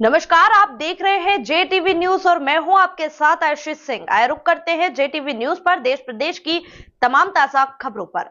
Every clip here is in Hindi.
नमस्कार, आप देख रहे हैं JTV न्यूज और मैं हूं आपके साथ आशीष सिंह। आइए रुक करते हैं JTV न्यूज पर देश प्रदेश की तमाम ताजा खबरों पर।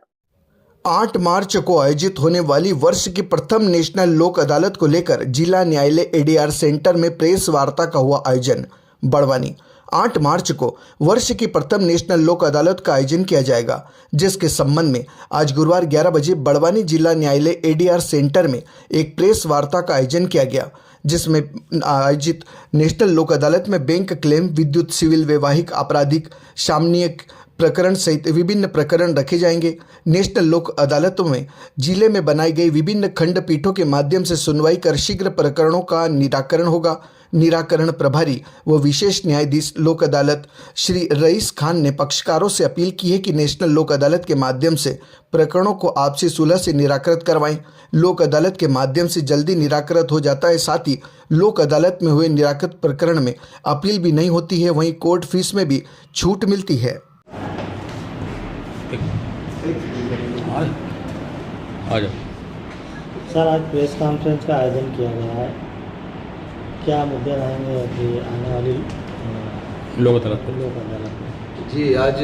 8 मार्च को आयोजित होने वाली वर्ष की प्रथम नेशनल लोक अदालत को लेकर जिला न्यायालय ADR सेंटर में प्रेस वार्ता का हुआ आयोजन। बड़वानी 8 मार्च को वर्ष की प्रथम नेशनल लोक अदालत का आयोजन किया जाएगा, जिसके संबंध में आज गुरुवार 11 बजे बड़वानी जिला न्यायालय ADR सेंटर में एक प्रेस वार्ता का आयोजन किया गया, जिसमें आयोजित नेशनल लोक अदालत में बैंक क्लेम, विद्युत, सिविल, वैवाहिक, आपराधिक, सामयिक प्रकरण सहित विभिन्न प्रकरण रखे जाएंगे। नेशनल लोक अदालतों में जिले में बनाई गई विभिन्न खंडपीठों के माध्यम से सुनवाई कर शीघ्र प्रकरणों का निराकरण होगा। निराकरण प्रभारी व विशेष न्यायाधीश लोक अदालत श्री रईस खान ने पक्षकारों से अपील की है कि नेशनल लोक अदालत के माध्यम से प्रकरणों को आपसी सुलह से निराकृत करवाएं। लोक अदालत के माध्यम से जल्दी निराकृत हो जाता है। साथ ही लोक अदालत में हुए निराकृत प्रकरण में अपील भी नहीं होती है, वहीं कोर्ट फीस में भी छूट मिलती है। सर, आज प्रेस कॉन्फ्रेंस का आयोजन किया गया है, क्या मुद्दे रहेंगे अभी आने वाली लोक अदालत में? जी, आज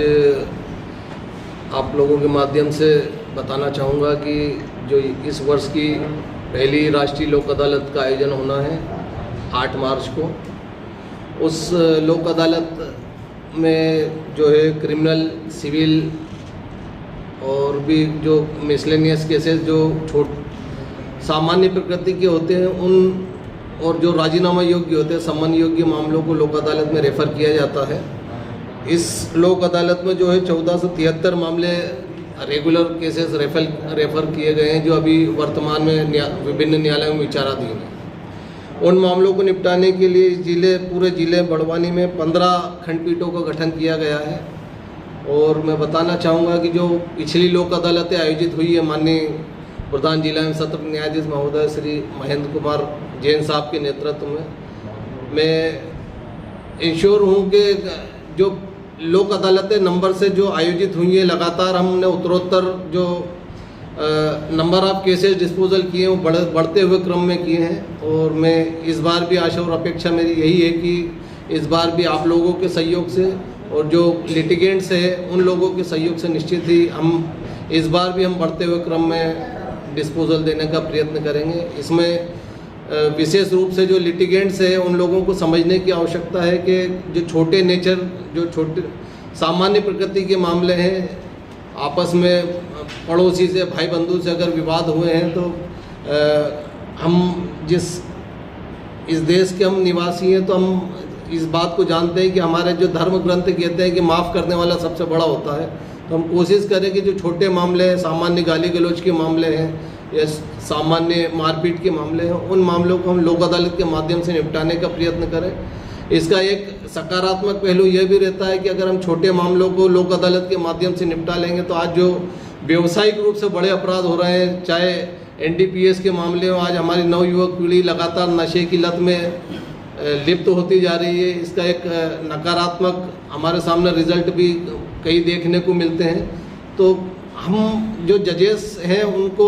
आप लोगों के माध्यम से बताना चाहूँगा कि जो इस वर्ष की पहली राष्ट्रीय लोक अदालत का आयोजन होना है 8 मार्च को, उस लोक अदालत में जो है क्रिमिनल, सिविल और भी जो मिसलेनियस केसेस जो सामान्य प्रकृति के होते हैं उन और जो राजीनामा योग्य होते हैं, सम्मान योग्य मामलों को लोक अदालत में रेफ़र किया जाता है। इस लोक अदालत में जो है 1473 मामले रेगुलर केसेस रेफ़र किए गए हैं, जो अभी वर्तमान में विभिन्न न्यायालयों में विचाराधीन हैं। उन मामलों को निपटाने के लिए पूरे जिले बड़वानी में 15 खंडपीठों का गठन किया गया है। और मैं बताना चाहूँगा कि जो पिछली लोक अदालतें आयोजित हुई है, माननीय प्रधान जिला एवं सत्र न्यायाधीश महोदय श्री महेंद्र कुमार जैन साहब के नेतृत्व में, मैं इंश्योर हूँ कि जो लोक अदालतें नंबर से जो आयोजित हुई हैं, लगातार हमने उत्तरोत्तर जो नंबर ऑफ केसेस डिस्पोजल किए हैं वो बढ़ते हुए क्रम में किए हैं। और मैं इस बार भी आशा और अपेक्षा मेरी यही है कि इस बार भी आप लोगों के सहयोग से और जो लिटिगेंट्स हैं उन लोगों के सहयोग से निश्चित ही हम इस बार भी हम बढ़ते हुए क्रम में डिस्पोजल देने का प्रयत्न करेंगे। इसमें विशेष रूप से जो लिटिगेंट्स हैं उन लोगों को समझने की आवश्यकता है कि जो छोटे सामान्य प्रकृति के मामले हैं, आपस में पड़ोसी से, भाई बंधु से अगर विवाद हुए हैं तो हम इस देश के हम निवासी हैं, तो हम इस बात को जानते हैं कि हमारे जो धर्म ग्रंथ कहते हैं कि माफ़ करने वाला सबसे बड़ा होता है। तो हम कोशिश करें कि जो छोटे मामले हैं, सामान्य गाली गलौज के मामले हैं या सामान्य मारपीट के मामले हैं, उन मामलों को हम लोक अदालत के माध्यम से निपटाने का प्रयत्न करें। इसका एक सकारात्मक पहलू यह भी रहता है कि अगर हम छोटे मामलों को लोक अदालत के माध्यम से निपटा लेंगे तो आज जो व्यावसायिक रूप से बड़े अपराध हो रहे हैं, चाहे NDPS के मामले में, आज हमारी नवयुवक पीढ़ी लगातार नशे की लत में लिप्त होती जा रही है। इसका एक नकारात्मक हमारे सामने रिजल्ट भी कई देखने को मिलते हैं। तो हम जो जजेस हैं उनको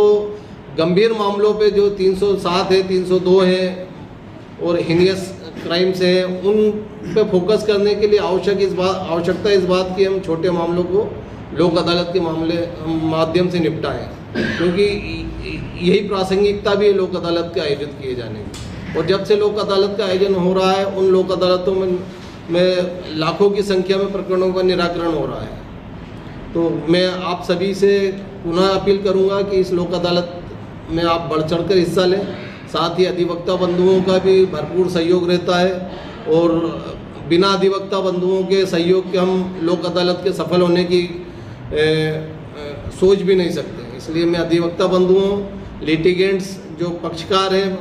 गंभीर मामलों पे जो 307 है, 302 है और हीनियस क्राइम्स हैं, उन पे फोकस करने के लिए आवश्यकता इस बात की हम छोटे मामलों को लोक अदालत के माध्यम से निपटाएं, क्योंकि यही प्रासंगिकता भी है लोक अदालत के आयोजित किए जाने की। और जब से लोक अदालत का आयोजन हो रहा है, उन लोक अदालतों में लाखों की संख्या में प्रकरणों का निराकरण हो रहा है। तो मैं आप सभी से पुनः अपील करूंगा कि इस लोक अदालत में आप बढ़ चढ़कर हिस्सा लें। साथ ही अधिवक्ता बंधुओं का भी भरपूर सहयोग रहता है और बिना अधिवक्ता बंधुओं के सहयोग के हम लोक अदालत के सफल होने की सोच भी नहीं सकते। इसलिए मैं अधिवक्ता बंधुओं, लिटिगेंट्स जो पक्षकार हैं,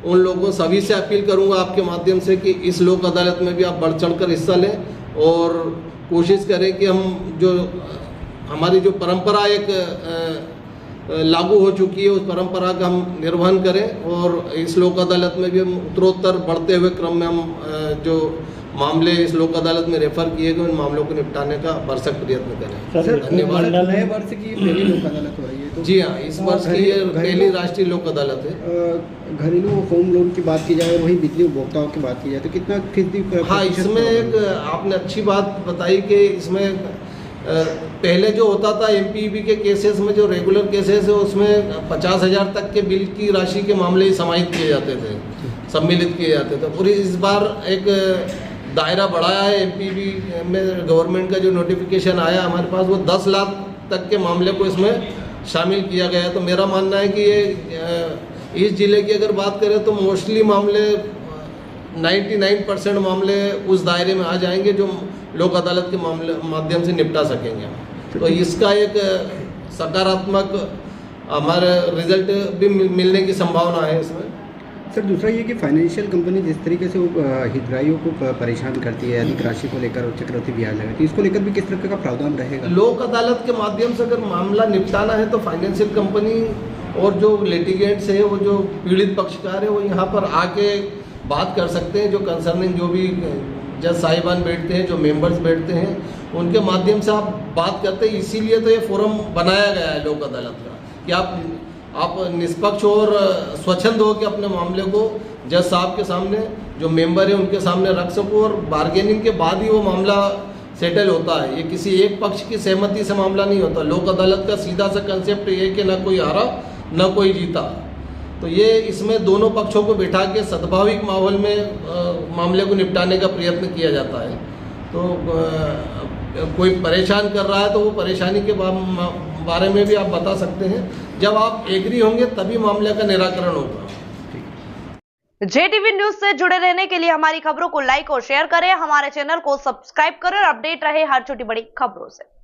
उन लोगों सभी से अपील करूंगा आपके माध्यम से कि इस लोक अदालत में भी आप बढ़ चढ़कर हिस्सा लें और कोशिश करें कि हम जो हमारी जो परंपरा एक लागू हो चुकी है, उस परंपरा का हम निर्वहन करें और इस लोक अदालत में भी हम उत्तरोत्तर बढ़ते हुए क्रम में हम जो मामले इस लोक अदालत में रेफर किए गए, उन मामलों को निपटाने का भरसक प्रयत्न करें। सर, धन्यवाद। नए वर्ष की पहली लोक अदालत हो रही है तो जी हाँ, इस वर्ष की ये पहली राष्ट्रीय लोक अदालत है। घरेलू होम लोन की बात की जाए और वहीं बिजली उपभोक्ताओं की बात की जाए तो कितना फीसदी? हाँ, इसमें एक आपने अच्छी बात बताई कि इसमें पहले जो होता था एमपीईबी के केसेस में, जो रेगुलर केसेस है उसमें 50,000 तक के बिल की राशि के मामले ही समाहित किए जाते थे, सम्मिलित किए जाते थे। पूरी इस बार एक दायरा बढ़ाया है एमपीईबी में, गवर्नमेंट का जो नोटिफिकेशन आया हमारे पास, वो 10 लाख तक के मामले को इसमें शामिल किया गया है। तो मेरा मानना है कि ये इस जिले की अगर बात करें तो मोस्टली मामले 99% मामले उस दायरे में आ जाएंगे जो लोक अदालत के मामले माध्यम से निपटा सकेंगे। तो इसका एक सकारात्मक हमारे रिजल्ट भी मिलने की संभावना है इसमें। सर, दूसरा ये कि फाइनेंशियल कंपनी जिस तरीके से वो हितग्राहियों को परेशान करती है अधिक राशि को लेकर और चक्रवृद्धि ब्याज लगाती है, इसको लेकर भी किस तरह का प्रावधान रहेगा? लोक अदालत के माध्यम से अगर मामला निपटाना है तो फाइनेंशियल कंपनी और जो लिटिगेंट्स है, वो जो पीड़ित पक्षकार है, वो यहाँ पर आके बात कर सकते हैं। जो कंसर्निंग जो भी जज साहिबान बैठते हैं, जो मेंबर्स बैठते हैं, उनके माध्यम से आप बात करते हैं। इसीलिए तो ये फोरम बनाया गया है लोक अदालत का, कि आप निष्पक्ष और स्वच्छंद हो के अपने मामले को जज साहब के सामने, जो मेंबर है उनके सामने रख सको, और बार्गेनिंग के बाद ही वो मामला सेटल होता है। ये किसी एक पक्ष की सहमति से मामला नहीं होता। लोक अदालत का सीधा सा कंसेप्ट ये है कि ना कोई हारा ना कोई जीता। तो ये इसमें दोनों पक्षों को बिठा के सद्भाविक माहौल में मामले को निपटाने का प्रयत्न किया जाता है। तो कोई परेशान कर रहा है तो वो परेशानी के बारे में भी आप बता सकते हैं। जब आप एग्री होंगे तभी मामले का निराकरण होगा। जेटीवी न्यूज से जुड़े रहने के लिए हमारी खबरों को लाइक और शेयर करें, हमारे चैनल को सब्सक्राइब करें और अपडेट रहे हर छोटी बड़ी खबरों से।